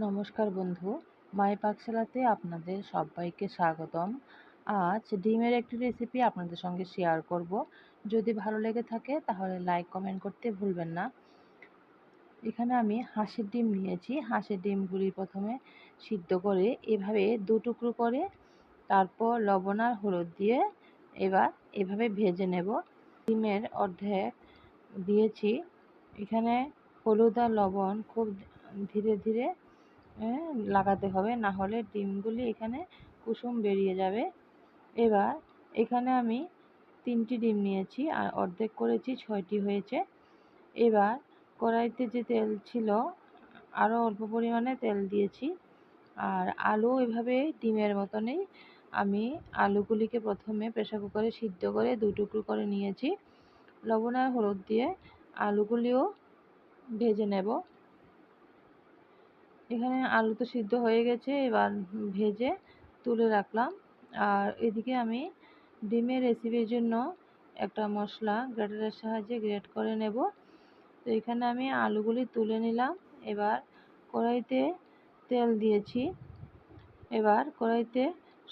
নমস্কার বন্ধু, মাই পাকশালাতে আপনাদের সবাইকে স্বাগতম। আজ ডিমের একটি রেসিপি আপনাদের সঙ্গে শেয়ার করব। যদি ভালো লেগে থাকে তাহলে লাইক কমেন্ট করতে ভুলবেন না। এখানে আমি হাঁসের ডিম নিয়েছি। হাঁসের ডিমগুলি প্রথমে সিদ্ধ করে এভাবে দু টুকরো করে তারপর লবণ আর হলুদ দিয়ে এবার এভাবে ভেজে নেব। ডিমের অর্ধেক দিয়েছি। এখানে হলুদ আর লবণ খুব ধীরে ধীরে লাগাতে হবে, না হলে ডিমগুলি এখানে কুসুম বেরিয়ে যাবে। এবার এখানে আমি 3টি ডিম নিয়েছি আর অর্ধেক করেছি, 6টি হয়েছে। এবার কড়াইতে যে তেল ছিল আরও অল্প পরিমাণে তেল দিয়েছি। আর আলু এভাবে ডিমের মতনই আমি আলুগুলিকে প্রথমে প্রেসার কুকারে সিদ্ধ করে 2 টুকরো করে নিয়েছি। লবণ আর হলুদ দিয়ে আলুগুলিও ভেজে নেব। এখানে আলু তো সিদ্ধ হয়ে গেছে, এবার ভেজে তুলে রাখলাম। আর এদিকে আমি ডিমের রেসিপির জন্য একটা মশলা গ্রেটারের সাহায্যে গ্রেট করে নেব। তো এখানে আমি আলুগুলি তুলে নিলাম। এবার কড়াইতে তেল দিয়েছি। এবার কড়াইতে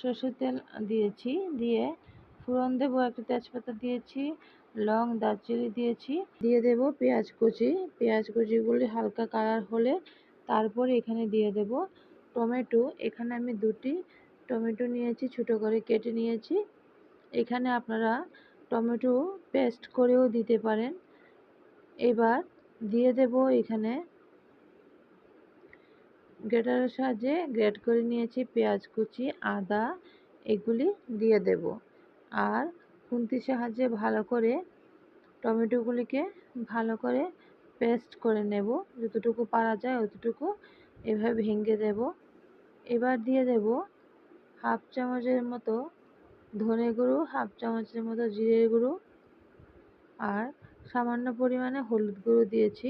সরষের তেল দিয়েছি, দিয়ে ফোড়ন দেবো, একটা তেজপাতা দিয়েছি, লং দারচিনি দিয়েছি, দিয়ে দেব পেঁয়াজ কুচি। পেঁয়াজ কুচিগুলি হালকা কালার হলে তারপরে এখানে দিয়ে দেব টমেটো। এখানে আমি 2টি টমেটো নিয়েছি, ছোটো করে কেটে নিয়েছি। এখানে আপনারা টমেটো পেস্ট করেও দিতে পারেন। এবার দিয়ে দেব এখানে গ্রেটারের সাহায্যে গ্রেট করে নিয়েছি পেঁয়াজ কুচি, আদা, এগুলি দিয়ে দেব। আর খুন্তির সাহায্যে ভালো করে টমেটোগুলিকে ভালো করে পেস্ট করে নেব, যতটুকু পারা যায় অতটুকু এভাবে ভেঙে দেব। এবার দিয়ে দেব হাফ চামচের মতো ধনে গুঁড়ো, হাফ চামচের মতো জিরে গুঁড়ো আর সামান্য পরিমাণে হলুদ গুঁড়ো দিয়েছি।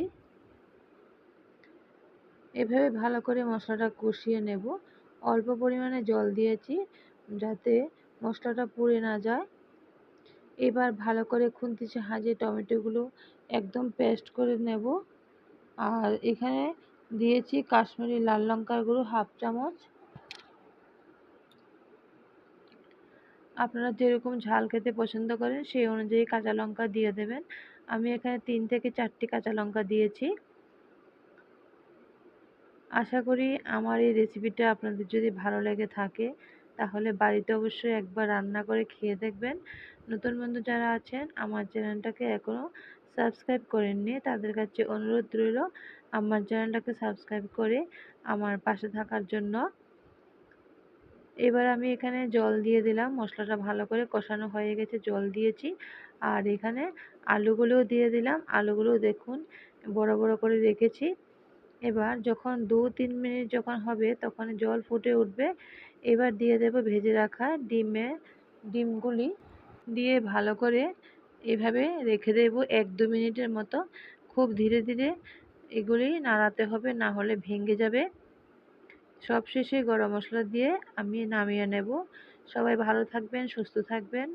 এভাবে ভালো করে মশলাটা কষিয়ে নেব। অল্প পরিমাণে জল দিয়েছি যাতে মশলাটা পুড়ে না যায়। এবার ভালো করে খুন্তির সাহায্যে টমেটোগুলো একদম পেস্ট করে নেব। আর এখানে দিয়েছি কাশ্মীরি লাল লঙ্কার গুঁড়ো হাফ চামচ। আপনারা যেরকম ঝাল খেতে পছন্দ করেন সেই অনুযায়ী কাঁচা লঙ্কা দিয়ে দেবেন। আমি এখানে 3 থেকে 4টি কাঁচা লঙ্কা দিয়েছি। আশা করি আমার এই রেসিপিটা আপনাদের যদি ভালো লেগে থাকে তাহলে বাড়িতে অবশ্যই একবার রান্না করে খেয়ে দেখবেন। নতুন বন্ধু যারা আছেন আমার চ্যানেলটাকে এখনও সাবস্ক্রাইব করেননি তাদের কাছে অনুরোধ রইল আমার চ্যানেলটাকে সাবস্ক্রাইব করে আমার পাশে থাকার জন্য। এবার আমি এখানে জল দিয়ে দিলাম। মশলাটা ভালো করে কষানো হয়ে গেছে, জল দিয়েছি। আর এখানে আলুগুলোও দিয়ে দিলাম। আলুগুলো দেখুন বড় বড় করে রেখেছি। এবার যখন 2-3 মিনিট যখন হবে তখন জল ফুটে উঠবে। এবার দিয়ে দেব ভেজে রাখা ডিমগুলি দিয়ে ভালো করে এভাবে রেখে দেব 1-2 মিনিটের মতো। খুব ধীরে ধীরে এগুলি নাড়াতে হবে, না হলে ভেঙে যাবে। সবশেষে গরম মশলা দিয়ে আমি নামিয়ে নেব। সবাই ভালো থাকবেন, সুস্থ থাকবেন।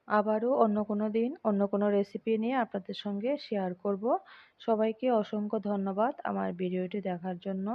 আবারও অন্য কোনো দিন অন্য কোনো রেসিপি নিয়ে আপনাদের সঙ্গে শেয়ার করব। সবাইকে অসংখ্য ধন্যবাদ আমার ভিডিওটি দেখার জন্য।